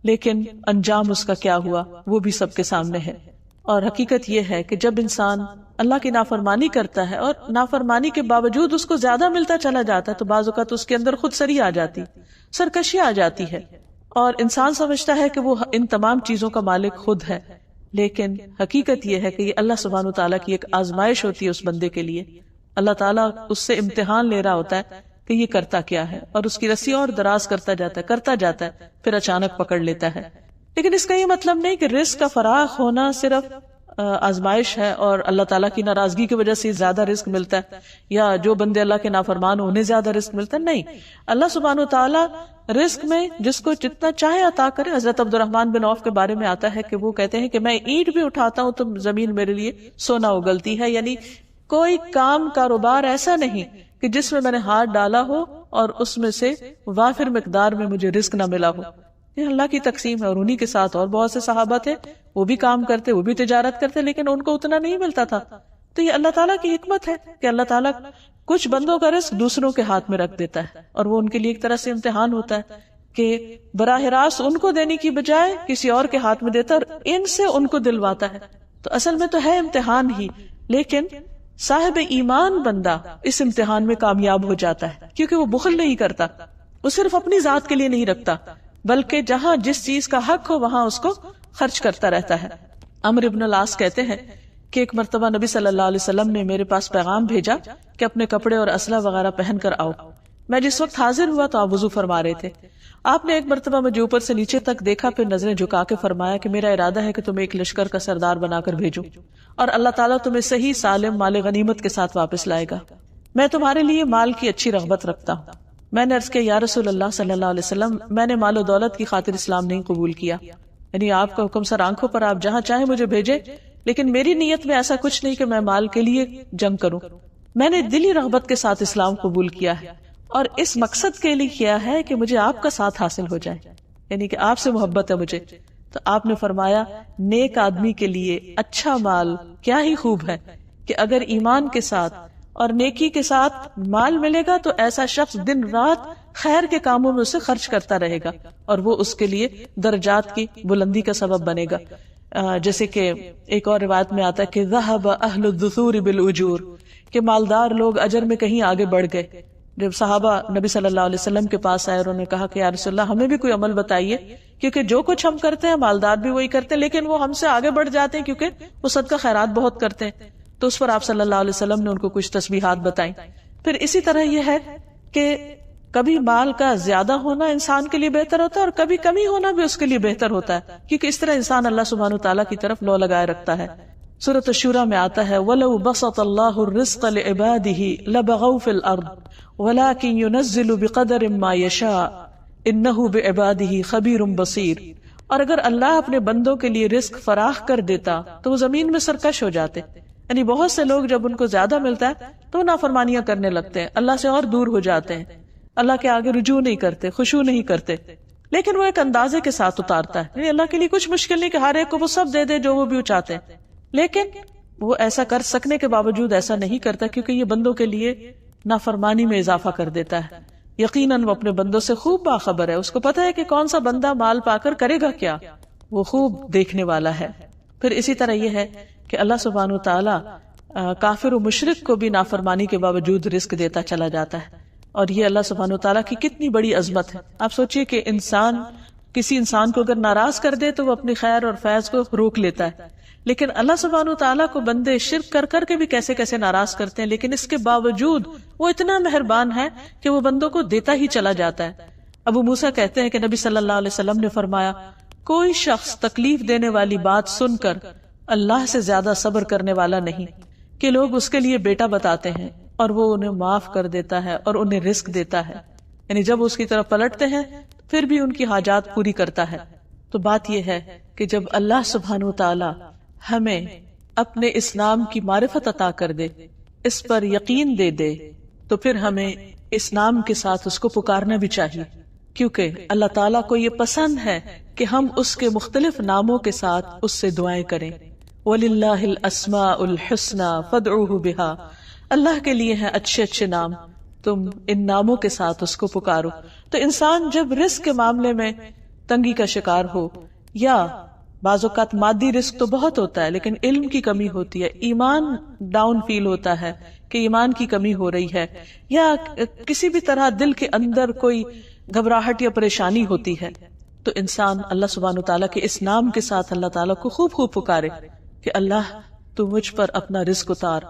لیکن انجام اس کا کیا ہوا وہ بھی سب کے سامنے ہے۔ اور حقیقت یہ ہے کہ جب انسان اللہ کی نافرمانی کرتا ہے اور نافرمانی کے باوجود اس کو زیادہ ملتا چلا جاتا ہے تو بعض اوقات اس کے اندر خود سری آ جاتی، سرکشی آ جاتی ہے، اور انسان سمجھتا ہے کہ وہ ان تمام چیزوں کا مالک خود ہے. لیکن حقیقت یہ ہے کہ یہ اللہ سبحانہ وتعالیٰ کی ایک آزمائش ہوتی ہے اس بندے کے لیے. اللہ تعالیٰ اس سے امتحان لے رہا ہوتا ہے کہ یہ کرتا کیا ہے، اور اس کی رسی اور دراز کرتا جاتا ہے پھر اچانک پکڑ لیتا ہے. لیکن اس کا یہ مطلب نہیں کہ رزق کا فراخ ہونا صرف آزمائش ہے اور اللہ تعالیٰ کی ناراضگی کی وجہ سے زیادہ رزق ملتا ہے، یا جو بندے اللہ کے نافرمان انہیں زیادہ رزق ملتا ہے. نہیں، اللہ سبحانہ وتعالیٰ رزق میں جس کو جتنا چاہے عطا کرے. حضرت عبد الرحمن بن عوف کے بارے میں آتا ہے کہ وہ کہتے ہیں کہ میں اینٹ بھی اٹھاتا ہوں تو زمین میرے لیے سونا اگلتی ہے. یعنی کوئی کام کاروبار ایسا نہیں کہ جس میں نے ہاتھ ڈالا ہو اور اس میں سے وافر مقدار میں مجھے رزق نہ ملا ہو. یہ اللہ کی تقسیم ہے. اور انہی کے ساتھ اور بہت سے صحابہ تھے، وہ بھی کام کرتے، وہ بھی تجارت کرتے، لیکن ان کو اتنا نہیں ملتا تھا. تو یہ اللہ تعالیٰ کی حکمت ہے کہ اللہ تعالیٰ کچھ بندوں کا رزق دوسروں کے ہاتھ میں رکھ دیتا ہے، اور وہ ان کے لیے ایک طرح سے امتحان ہوتا ہے کہ براہ راست ان کو دینے کی بجائے کسی اور کے ہاتھ میں دیتا اور ان سے ان کو دلواتا ہے. تو اصل میں تو ہے امتحان ہی، لیکن صاحب ایمان بندہ اس امتحان میں کامیاب ہو جاتا ہے کیونکہ وہ بخل نہیں کرتا، وہ صرف اپنی ذات کے لیے نہیں رکھتا بلکہ جہاں جس چیز کا حق ہو وہاں اس کو خرچ کرتا رہتا ہے. عمرو بن العاص کہتے ہیں کہ ایک مرتبہ نبی صلی اللہ علیہ وسلم نے میرے پاس پیغام بھیجا کہ اپنے کپڑے اور اسلحہ وغیرہ پہن کر آؤ. میں جس وقت حاضر ہوا تو آپ وضو فرما رہے تھے. آپ نے ایک مرتبہ مجھے اوپر سے نیچے تک دیکھا، پھر نظریں جھکا کے فرمایا کہ میرا ارادہ ہے کہ تمہیں ایک لشکر کا سردار بنا کر بھیجوں اور اللہ تعالیٰ تمہیں صحیح سالم مال غنیمت کے ساتھ واپس لائے گا. میں تمہارے لیے مال کی اچھی رغبت رکھتا ہوں. میں نے عرض کیا یا رسول اللہ صلی اللہ علیہ وسلم، میں نے مال و دولت کی خاطر اسلام نہیں قبول کیا. یعنی آپ کا حکم سر آنکھوں پر، آپ جہاں چاہیں مجھے بھیجے، لیکن میری نیت میں ایسا کچھ نہیں کہ میں مال کے لیے جنگ کروں. میں نے دلی رغبت کے ساتھ اسلام قبول کیا ہے اور اس مقصد کے لیے کیا ہے کہ مجھے آپ کا ساتھ حاصل ہو جائے، یعنی کہ آپ سے محبت ہے مجھے. تو آپ نے فرمایا نیک آدمی کے لیے اچھا مال کیا ہی خوب ہے کہ اگر ایمان کے ساتھ اور نیکی کے ساتھ مال ملے گا تو ایسا شخص دن رات خیر کے کاموں میں اسے خرچ کرتا رہے گا اور وہ اس کے لیے درجات کی بلندی کا سبب بنے گا. جیسے کہ ایک اور روایت میں آتا ہے کہ ذهب اہل الدثور بالاجور، کہ مالدار لوگ اجر میں کہیں آگے بڑھ گئے. جب صحابہ نبی صلی اللہ علیہ وسلم کے پاس آئے اور انہوں نے کہا کہ یا رسول اللہ ہمیں بھی کوئی عمل بتائیے، کیونکہ جو کچھ ہم کرتے ہیں مالدار بھی وہی کرتے ہیں، لیکن وہ ہم سے آگے بڑھ جاتے ہیں کیونکہ وہ صدقہ خیرات بہت کرتے ہیں. تو اس پر آپ صلی اللہ علیہ وسلم نے ان کو کچھ تسبیحات بتائیں. پھر اسی طرح یہ ہے کہ کبھی مال کا زیادہ ہونا انسان کے لیے بہتر ہوتا ہے اور کبھی کمی ہونا بھی اس کے لیے بہتر ہوتا ہے، کیونکہ اس طرح انسان اللہ سبحانہ وتعالیٰ کی طرف لو لگائے رکھتا ہے. سورۃ الشورى میں آتا ہے وَلَوْ بَسَطَ اللَّهُ الرِّزْقَ لِعِبَادِهِ لَبَغَوْا فِي الْأَرْضِ وَلَكِنْ يُنَزِّلُ بِقَدَرٍ مَا يَشَاءُ إِنَّهُ بِعِبَادِهِ خَبِيرٌ بَصِيرٌ. اور اگر اللہ اپنے بندوں کے لیے رزق فراخ کر دیتا تو وہ زمین میں سرکش ہو جاتے. یعنی بہت سے لوگ جب ان کو زیادہ ملتا ہے تو نافرمانیاں کرنے لگتے ہیں، اللہ سے اور دور ہو جاتے ہیں، اللہ کے آگے رجوع نہیں کرتے، خشوع نہیں کرتے. لیکن وہ ایک اندازے کے ساتھ اتارتا ہے، یعنی اللہ کے لیے کچھ مشکل نہیں کہ ہر ایک کو وہ سب دے دے جو وہ بھی چاہتے ہیں، لیکن وہ ایسا کر سکنے کے باوجود ایسا نہیں کرتا کیونکہ یہ بندوں کے لیے نافرمانی میں اضافہ کر دیتا ہے. یقیناً وہ اپنے بندوں سے خوب باخبر ہے، اس کو پتا ہے کہ کون سا بندہ مال پا کر کرے گا کیا، وہ خوب دیکھنے والا ہے. پھر اسی طرح یہ ہے کہ اللہ سبحانہ وتعالیٰ کافر و مشرک کو بھی نافرمانی کے باوجود رزق دیتا چلا جاتا ہے، اور یہ اللہ سبحانہ وتعالیٰ کی کتنی بڑی عظمت ہے. آپ سوچئے کہ کسی انسان کو اگر ناراض کر دے تو وہ اپنی خیر اور فیض کو روک لیتا ہے، لیکن اللہ سبحانہ وتعالیٰ کو بندے شرک کر کر کے بھی کیسے کیسے ناراض کرتے ہیں، لیکن اس کے باوجود وہ اتنا مہربان ہے کہ وہ بندوں کو دیتا ہی چلا جاتا ہے. ابو موسیٰ کہتے ہیں کہ نبی صلی اللہ علیہ وسلم نے فرمایا کوئی شخص تکلیف دینے والی بات سن کر اللہ سے زیادہ صبر کرنے والا نہیں کہ لوگ اس کے لیے بیٹا بتاتے ہیں اور وہ انہیں معاف کر دیتا ہے اور انہیں رزق دیتا ہے. یعنی جب اس کی طرف پلٹتے ہیں پھر بھی ان کی حاجات پوری کرتا ہے. تو بات یہ ہے کہ جب اللہ سبحانہ وتعالی ہمیں اپنے اسلام کی معرفت عطا کر دے، اس پر یقین دے دے، تو پھر ہمیں اسلام کے ساتھ اس کو پکارنا بھی چاہیے، کیونکہ اللہ تعالیٰ کو یہ پسند ہے کہ ہم اس کے مختلف ناموں کے ساتھ اس سے دعائیں کریں. وَلِلَّهِ الْأَسْمَاءُ الْحُسْنَى فَادْعُوهُ بِهَا، اللہ کے لیے ہیں اچھے اچھے نام، تم ان ناموں کے ساتھ اس کو پکارو. تو انسان جب رزق کے معاملے میں تنگی کا شکار ہو یا بعض اوقات مادی رزق تو بہت ہوتا ہے لیکن علم کی کمی ہوتی ہے، ایمان ڈاؤن فیل ہوتا ہے کہ ایمان کی کمی ہو رہی ہے، یا کسی بھی طرح دل کے اندر کوئی گھبراہٹ یا پریشانی ہوتی ہے، تو انسان اللہ سبحانہ وتعالیٰ کے اس نام کے ساتھ اللہ تعالیٰ کو خوب خوب پکارے کہ اللہ تو مجھ پر اپنا رزق اتار،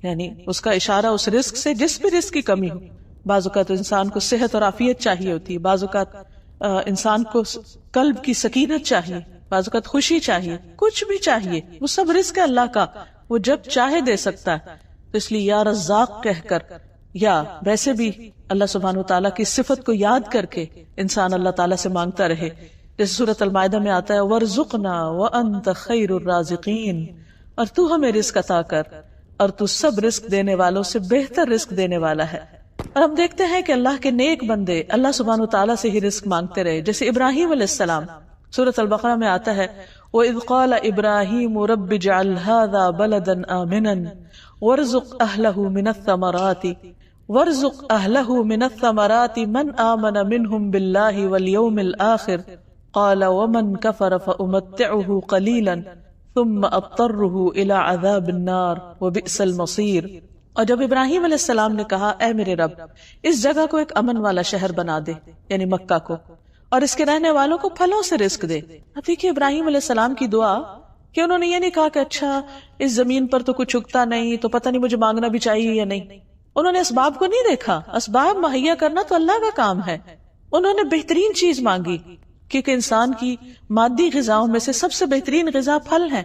یعنی اس کا اشارہ اس رزق سے جس بھی رزق کی کمی ہو۔ بعض اوقات انسان کو صحت اور عافیت چاہیے ہوتی ہے، بعض اوقات انسان کو قلب کی سکینت چاہیے، بعض اوقات خوشی چاہیے، کچھ بھی چاہیے، وہ سب رزق ہے اللہ کا، وہ جب چاہے دے سکتا ہے۔ تو اس لیے یا رزاق کہہ کر یا ویسے بھی اللہ سبحانہ وتعالیٰ کی صفت کو یاد کر کے انسان اللہ تعالیٰ سے مانگتا رہے، جیسے سورۃ المائدہ میں آتا ہے وَارْزُقْنَا وَأَنْتَ خَيْرُ الرَّازِقِينَ، اور تو ہمیں رزق عطا کر اور تو سب رزق دینے والوں سے بہتر رزق دینے والا ہے۔ اور ہم دیکھتے ہیں کہ اللہ کے نیک بندے اللہ سبحانہ وتعالیٰ سے ہی رزق مانگتے رہے، جیسے ابراہیم علیہ السلام، سورۃ البقرہ میں آتا ہے وَإِذْ قَالَ إِبْرَاهِيمُ رَبِّ اجْعَلْ هَذَا بَلَدًا آمِنًا وَارْزُقْ أَهْلَهُ مِنَ الثَّمَرَاتِ مَنْ آمَنَ مِنْهُمْ بِاللَّهِ وَالْيَوْمِ الْآخِرِ قَالَ وَمَنْ كَفَرَ فَأُمَتِّعُهُ قَلِيلًا ثُمَّ أَضْطَرُّهُ إِلَى عَذَابِ النَّارِ وَبِئْسَ الْمَصِيرُ۔ اور جب ابراہیم علیہ السلام نے کہا اے میرے رب اس جگہ کو ایک امن والا شہر بنا دے، یعنی مکہ کو، اور اس کے رہنے والوں کو پھلوں سے رزق دے۔ اب دیکھیے ابراہیم علیہ السلام کی دعا کہ انہوں نے یہ نہیں کہا کہ اچھا اس زمین پر تو کچھ اگتا نہیں تو پتہ نہیں مجھے مانگنا بھی چاہیے یا نہیں، انہوں نے اسباب کو نہیں دیکھا، اسباب مہیا کرنا تو اللہ کا کام ہے، انہوں نے بہترین چیز مانگی، کیونکہ انسان کی مادی غذاؤں میں سے سب سے بہترین غذا پھل ہے۔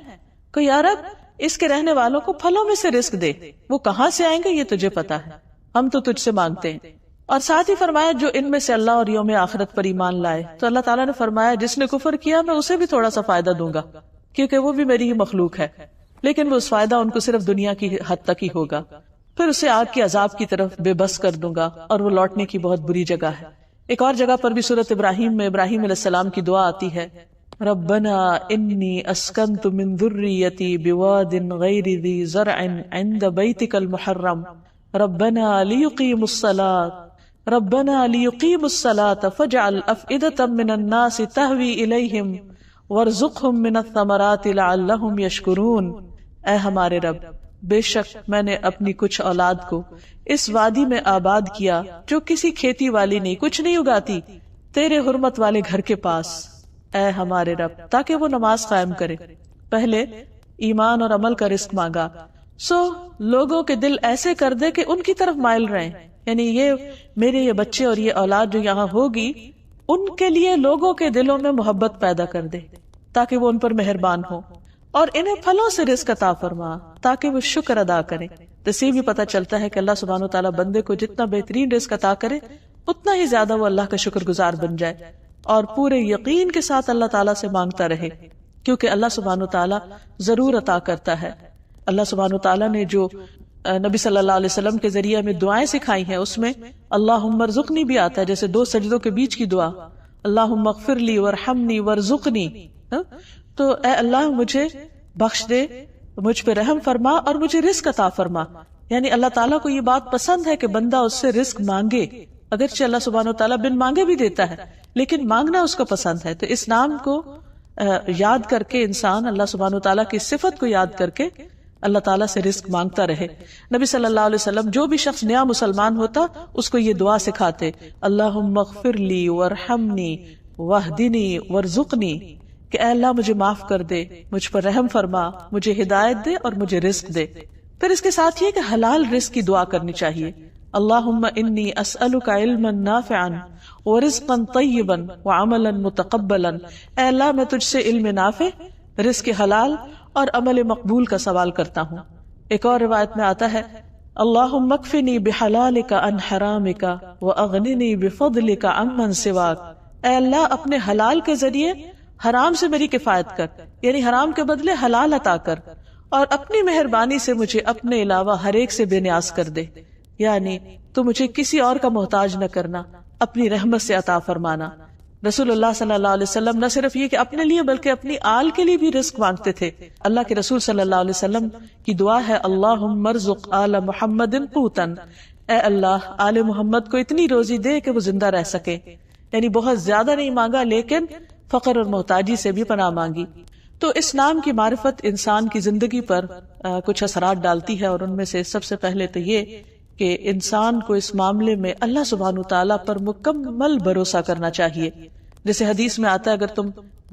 کہ یا رب اس کے رہنے والوں کو پھلوں میں سے رزق دے، وہ کہاں سے آئیں گے یہ تجھے پتا ہے، ہم تو تجھ سے مانگتے ہیں۔ اور ساتھ ہی فرمایا جو ان میں سے اللہ اور یوم آخرت پر ایمان لائے، تو اللہ تعالیٰ نے فرمایا جس نے کفر کیا میں اسے بھی تھوڑا سا فائدہ دوں گا، کیونکہ وہ بھی میری ہی مخلوق ہے، لیکن وہ اس فائدہ ان کو صرف دنیا کی حد تک ہی ہوگا، پھر اسے آگ کے عذاب کی طرف بے بس کر دوں گا اور وہ لوٹنے کی بہت بری جگہ ہے۔ ایک اور جگہ پر بھی سورۃ ابراہیم میں ابراہیم علیہ السلام کی دعا آتی ہے ربنا انی اسکنت من ذریتی بواد غیر ذی زرع عند بیتک المحرم ربنا لیقیموا الصلاة فاجعل افئدة من الناس تہوی الیہم وارزقہم من الثمرات لعلہم یشکرون۔ اے ہمارے رب بے شک میں نے اپنی کچھ اولاد کو اس وادی میں آباد کیا جو کسی کھیتی والی نہیں، کچھ نہیں اگاتی، تیرے حرمت والے گھر کے پاس، اے ہمارے رب، تاکہ وہ نماز قائم کرے۔ پہلے ایمان اور عمل کا رزق مانگا، لوگوں کے دل ایسے کر دے کہ ان کی طرف مائل رہیں، یعنی میرے یہ بچے اور یہ اولاد جو یہاں ہوگی ان کے لیے لوگوں کے دلوں میں محبت پیدا کر دے تاکہ وہ ان پر مہربان ہو، اور انہیں پھلوں سے رزق عطا فرما تاکہ وہ شکر ادا کریں۔ اس سے بھی پتہ چلتا ہے کہ اللہ سبحانہ وتعالیٰ بندے کو جتنا بہترین رزق عطا کرے اتنا ہی زیادہ وہ اللہ کا شکر گزار بن جائے اور پورے یقین کے ساتھ اللہ تعالیٰ سے مانگتا رہے، کیونکہ اللہ سبحانہ وتعالیٰ ضرور عطا کرتا ہے۔ اللہ سبحانہ وتعالیٰ نے جو نبی صلی اللہ علیہ وسلم کے ذریعے ہمیں دعائیں سکھائی ہیں اس میں اللہم ارزقنی بھی آتا ہے، جیسے دو سجدوں کے بیچ کی دعا اللہم اغفر لی وارحمنی وارزقنی، تو اے اللہ مجھے بخش دے، مجھ پہ رحم فرما اور مجھے رزق عطا فرما۔ یعنی اللہ تعالیٰ کو یہ بات پسند ہے کہ بندہ اس سے رزق مانگے، اگرچہ اللہ سبحانہ وتعالیٰ بن مانگے بھی دیتا ہے لیکن مانگنا اس کو پسند ہے۔ تو اس نام کو یاد کر کے انسان اللہ سبحانہ وتعالیٰ کی صفت کو یاد کر کے اللہ تعالیٰ سے رزق مانگتا رہے۔ نبی صلی اللہ علیہ وسلم جو بھی شخص نیا مسلمان ہوتا اس کو یہ دعا سکھاتے اللہم اغفر لی وارحمنی واہدنی وارزقنی، کہ اے اللہ مجھے معاف کر دے، مجھ پر رحم فرما، مجھے ہدایت دے اور مجھے رزق دے۔ پھر اس کے ساتھ یہ کہ حلال رزق کی دعا کرنی چاہیے، اللہم انی اسألک علما نافعا ورزقا طیبا وعملا متقبلا، اے اللہ میں تجھ سے علم نافع، رزق حلال اور عمل مقبول کا سوال کرتا ہوں۔ ایک اور روایت میں آتا ہے اللہم اکفنی بحلالک عن حرامک واغننی بفضلک عمن سواک، اے اللہ اپنے حلال کے ذریعے حرام سے میری کفایت کر، یعنی حرام کے بدلے حلال عطا کر، اور اپنی مہربانی سے مجھے اپنے علاوہ ہر ایک سے بے نیاز کر دے، یعنی تو مجھے کسی اور کا محتاج نہ کرنا، اپنی رحمت سے عطا فرمانا۔ رسول اللہ صلی اللہ علیہ وسلم نہ صرف یہ کہ اپنے لیے بلکہ اپنی آل کے لیے بھی رزق مانگتے تھے۔ اللہ کے رسول صلی اللہ علیہ وسلم کی دعا ہے اللہم ارزق آل محمد قوتا، اے اللہ آل محمد کو اتنی روزی دے کہ وہ زندہ رہ سکے، یعنی بہت زیادہ نہیں مانگا لیکن فقر اور محتاجی سے بھی پناہ مانگی۔ تو اس نام کی معرفت انسان کی زندگی پر کچھ اثرات ڈالتی ہے، اور ان میں سے سب سے پہلے تو یہ کہ انسان کو اس معاملے میں اللہ سبحانہ تعالیٰ پر مکمل بھروسہ کرنا چاہیے. جیسے حدیث میں آتا ہے اگر تم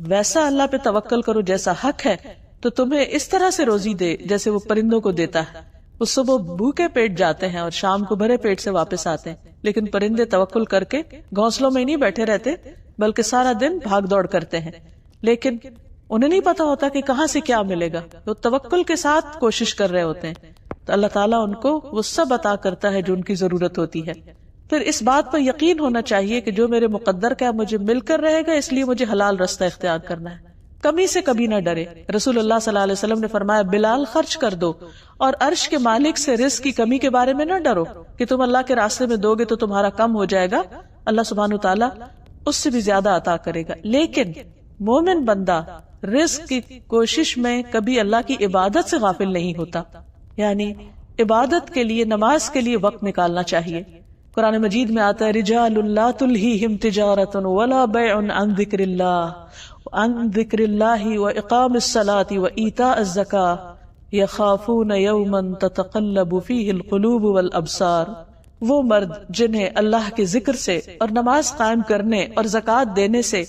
ویسا اللہ پہ توکل کرو جیسا حق ہے تو تمہیں اس طرح سے روزی دے جیسے وہ پرندوں کو دیتا ہے. وہ صبح بھوکے پیٹ جاتے ہیں اور شام کو بھرے پیٹ سے واپس آتے ہیں، لیکن پرندے توکل کر کے گھونسلوں میں نہیں بیٹھے رہتے بلکہ سارا دن بھاگ دوڑ کرتے ہیں، لیکن انہیں نہیں پتا ہوتا کہ کہاں سے کیا ملے گا. وہ توکل کے ساتھ کوشش کر رہے ہوتے ہیں تو اللہ تعالیٰ ان کو وہ سب عطا کرتا ہے جو ان کی ضرورت ہوتی ہے. پھر اس بات پر یقین ہونا چاہیے کہ جو میرے مقدر کا مجھے مل کر رہے گا، اس لیے مجھے حلال رستہ اختیار کرنا ہے. کمی سے کبھی نہ ڈرے. رسول اللہ صلی اللہ علیہ وسلم نے فرمایا بلال خرچ کر دو، اور عرش کے مالک سے رزق کی کمی کے بارے میں نہ ڈرو کہ تم اللہ کے راستے میں دو گے تو تمہارا کم ہو جائے گا. اللہ سبحانہ تعالیٰ اس سے بھی زیادہ عطا کرے گا. لیکن مومن بندہ رزق کی کوشش میں کبھی اللہ کی عبادت سے غافل نہیں ہوتا، یعنی عبادت کے لیے، نماز کے لیے وقت نکالنا چاہیے. قرآن مجید میں آتا ہے رجال لا تلہیہم تجارۃ ولا بیع عن ذکر اللہ واقام الصلاۃ وایتاء الزکاۃ یخافون یوما تتقلب فیہ القلوب والابصار. وہ مرد جنہیں اللہ کے ذکر سے اور نماز قائم کرنے اور زکوٰۃ دینے سے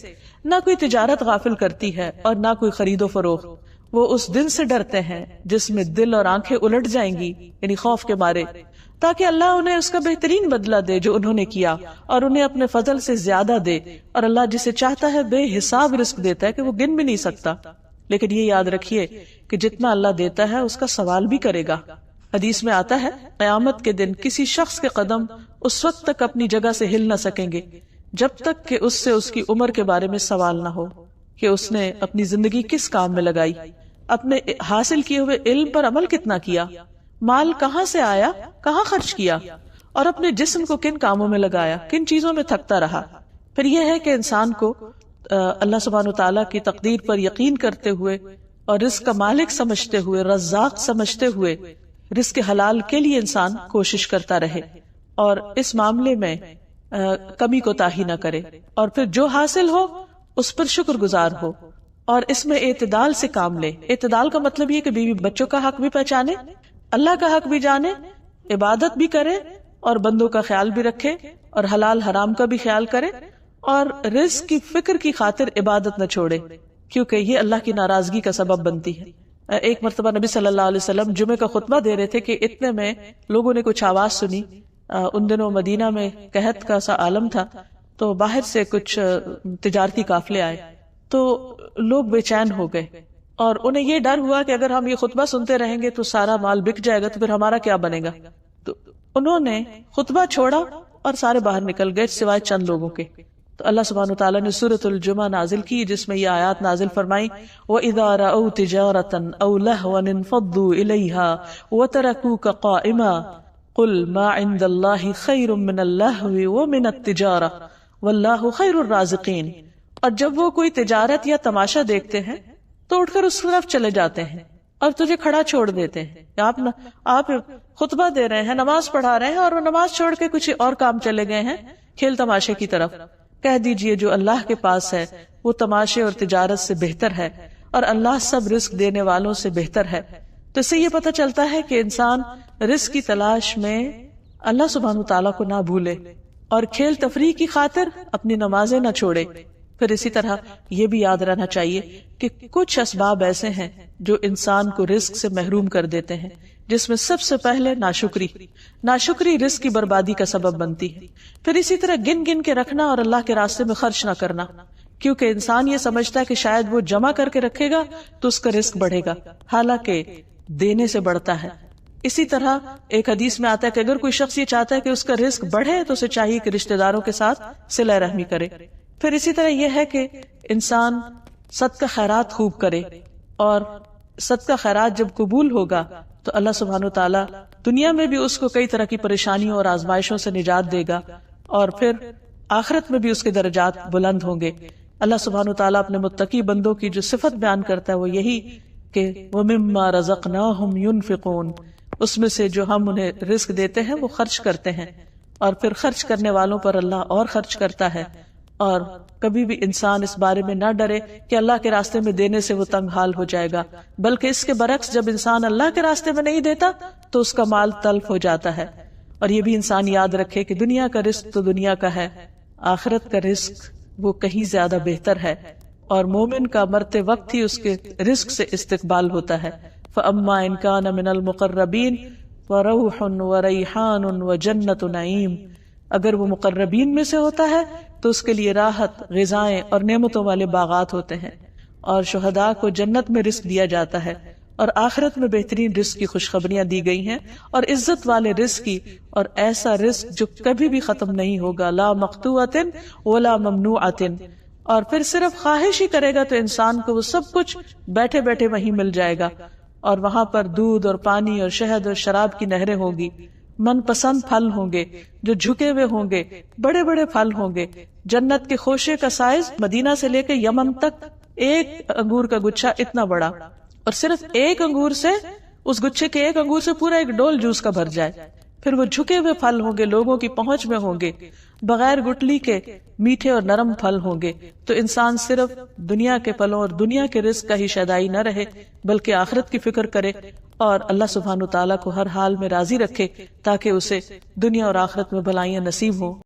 نہ کوئی تجارت غافل کرتی ہے اور نہ کوئی خرید و فروخت، وہ اس دن سے ڈرتے ہیں جس میں دل اور آنکھیں الٹ جائیں گی، یعنی خوف کے مارے، تاکہ اللہ انہیں اس کا بہترین بدلہ دے جو انہوں نے کیا، اور انہیں اپنے فضل سے زیادہ دے. اور اللہ جسے چاہتا ہے بے حساب رزق دیتا ہے کہ وہ گن بھی نہیں سکتا. لیکن یہ یاد رکھیے کہ جتنا اللہ دیتا ہے اس کا سوال بھی کرے گا. حدیث میں آتا ہے قیامت کے دن کسی شخص کے قدم اس وقت تک اپنی جگہ سے ہل نہ سکیں گے جب تک کہ اس سے اس کی عمر کے بارے میں سوال نہ ہو کہ اس نے اپنی زندگی کس کام میں لگائی، اپنے حاصل کیے ہوئے علم پر عمل کتنا کیا، مال کہاں سے آیا، کہاں خرچ کیا، اور اپنے جسم کو کن کاموں میں لگایا، کن چیزوں میں تھکتا رہا. پھر یہ ہے کہ انسان کو اللہ سبحانہ وتعالیٰ کی تقدیر پر یقین کرتے ہوئے اور رزق کا مالک سمجھتے ہوئے، رزاق سمجھتے ہوئے رزق حلال کے لیے انسان کوشش کرتا رہے اور اس معاملے میں کمی کوتاہی نہ کرے، اور پھر جو حاصل ہو اس پر شکر گزار ہو اور اس میں اعتدال سے کام لے. اعتدال کا مطلب یہ کہ بیوی بچوں کا حق بھی پہچانے، اللہ کا حق بھی جانے، عبادت بھی کرے اور بندوں کا خیال بھی رکھے اور حلال حرام کا بھی خیال کرے، اور رزق کی فکر کی خاطر عبادت نہ چھوڑے کیونکہ یہ اللہ کی ناراضگی کا سبب بنتی ہے. ایک مرتبہ نبی صلی اللہ علیہ وسلم جمعے کا خطبہ دے رہے تھے کہ اتنے میں لوگوں نے کچھ آواز سنی. ان دنوں مدینہ میں قحط کا سا عالم تھا، تو باہر سے کچھ تجارتی قافلے آئے تو لوگ بے چین ہو گئے اور انہیں یہ ڈر ہوا کہ اگر ہم یہ خطبہ سنتے رہیں گے تو سارا مال بک جائے گا تو پھر ہمارا کیا بنے گا. تو انہوں نے خطبہ چھوڑا اور سارے باہر نکل گئے سوائے چند لوگوں کے. تو اللہ سبحانہ وتعالیٰ نے سورۃ الجمعہ نازل کی جس میں یہ آیات نازل فرمائی وَإِذَا رَأَوْا تِجَارَةً أَوْ لَهْوًا انفضوا إِلَيْهَا وَتَرَكُوكَ قَائِمًا قُلْ مَا عِندَ اللَّهِ خَيْرٌ مِّنَ اللَّهْوِ وَمِنَ التِّجَارَةِ وَاللَّهُ خَيْرُ الرَّازِقِينَ. اور جب وہ کوئی تجارت یا تماشا دیکھتے ہیں تو اٹھ کر اس طرف چلے جاتے ہیں اور تجھے کھڑا چھوڑ دیتے ہیں. آپ خطبہ دے رہے ہیں، نماز پڑھا رہے ہیں اور وہ نماز چھوڑ کے کچھ اور کام چلے گئے ہیں کھیل تماشے کی طرف. کہہ دیجئے جو اللہ کے پاس ہے وہ تماشے اور تجارت سے بہتر ہے اور اللہ سب رزق دینے والوں سے بہتر ہے. تو اس سے یہ پتہ چلتا ہے کہ انسان رزق کی تلاش میں اللہ سبحانہ تعالیٰ کو نہ بھولے اور کھیل تفریح کی خاطر اپنی نمازیں نہ چھوڑے. پھر اسی طرح یہ بھی یاد رہنا چاہیے کہ کچھ اسباب ایسے ہیں جو انسان کو رزق سے محروم کر دیتے ہیں، جس میں سب سے پہلے ناشکری رزق کی بربادی کا سبب بنتی ہے. پھر اسی طرح گن گن کے رکھنا اور اللہ کے راستے میں خرچ نہ کرنا، کیونکہ انسان یہ سمجھتا ہے کہ شاید وہ جمع کر کے رکھے گا تو اس کا رزق بڑھے گا، حالانکہ دینے سے بڑھتا ہے. اسی طرح ایک حدیث میں آتا ہے کہ اگر کوئی شخص یہ چاہتا ہے کہ اس کا رزق بڑھے تو اسے چاہیے کہ رشتہ داروں کے ساتھ صلہ رحمی کرے. پھر اسی طرح یہ ہے کہ انسان صدقہ خیرات خوب کرے، اور صدقہ خیرات جب قبول ہوگا تو اللہ سبحانہ وتعالیٰ دنیا میں بھی اس کو کئی طرح کی پریشانیوں اور آزمائشوں سے نجات دے گا اور پھر آخرت میں بھی اس کے درجات بلند ہوں گے. اللہ سبحانہ وتعالیٰ اپنے متقی بندوں کی جو صفت بیان کرتا ہے وہ یہی کہ وَمِمَّا رَزَقْنَاهُمْ يُنْفِقُونَ، اس میں سے جو ہم انہیں رزق دیتے ہیں وہ خرچ کرتے ہیں، اور پھر خرچ کرنے والوں پر اللہ اور خرچ کرتا ہے اور کبھی بھی انسان اس بارے میں نہ ڈرے کہ اللہ کے راستے میں دینے سے وہ تنگ حال ہو جائے گا، بلکہ اس کے برعکس جب انسان اللہ کے راستے میں نہیں دیتا تو اس کا مال تلف ہو جاتا ہے۔ اور یہ بھی انسان یاد رکھے کہ دنیا کا رزق تو دنیا کا ہے، آخرت کا رزق وہ کہیں زیادہ بہتر ہے، اور مومن کا مرتے وقت ہی اس کے رزق سے استقبال ہوتا ہے۔ فَأَمَّا إِن كَانَ مِنَ الْمُقَرَّبِينَ فَرَوْحٌ وَرَيْحَانٌ وَجَنَّتُ نَعِيمٍ، اگر وہ مقربین میں سے ہوتا ہے تو اس کے لیے راحت، غذائیں اور نعمتوں والے باغات ہوتے ہیں، اور شہداء کو جنت میں رزق دیا جاتا ہے، اور آخرت میں بہترین رزق کی خوشخبریاں دی گئی ہیں، اور عزت والے رزق کی، اور ایسا رزق جو کبھی بھی ختم نہیں ہوگا، لا مقطوعۃ ولا ممنوعۃ۔ اور پھر صرف خواہش ہی کرے گا تو انسان کو وہ سب کچھ بیٹھے بیٹھے وہیں مل جائے گا، اور وہاں پر دودھ اور پانی اور شہد اور شراب کی نہریں ہوں گی، من پسند پھل ہوں گے جو جھکے ہوئے ہوں گے، بڑے بڑے پھل ہوں گے۔ جنت کے خوشے کا سائز مدینہ سے لے کے یمن تک ایک انگور کا گچھا اتنا بڑا، اور صرف ایک انگور سے، اس گچھے کے ایک انگور سے پورا ایک ڈول جوس کا بھر جائے۔ پھر وہ جھکے ہوئے پھل ہوں گے، لوگوں کی پہنچ میں ہوں گے، بغیر گٹلی کے میٹھے اور نرم پھل ہوں گے۔ تو انسان صرف دنیا کے پھلوں اور دنیا کے رزق کا ہی شیدائی نہ رہے، بلکہ آخرت کی فکر کرے، اور اللہ سبحانہ وتعالیٰ کو ہر حال میں راضی رکھے تاکہ اسے دنیا اور آخرت میں بھلائیاں نصیب ہوں۔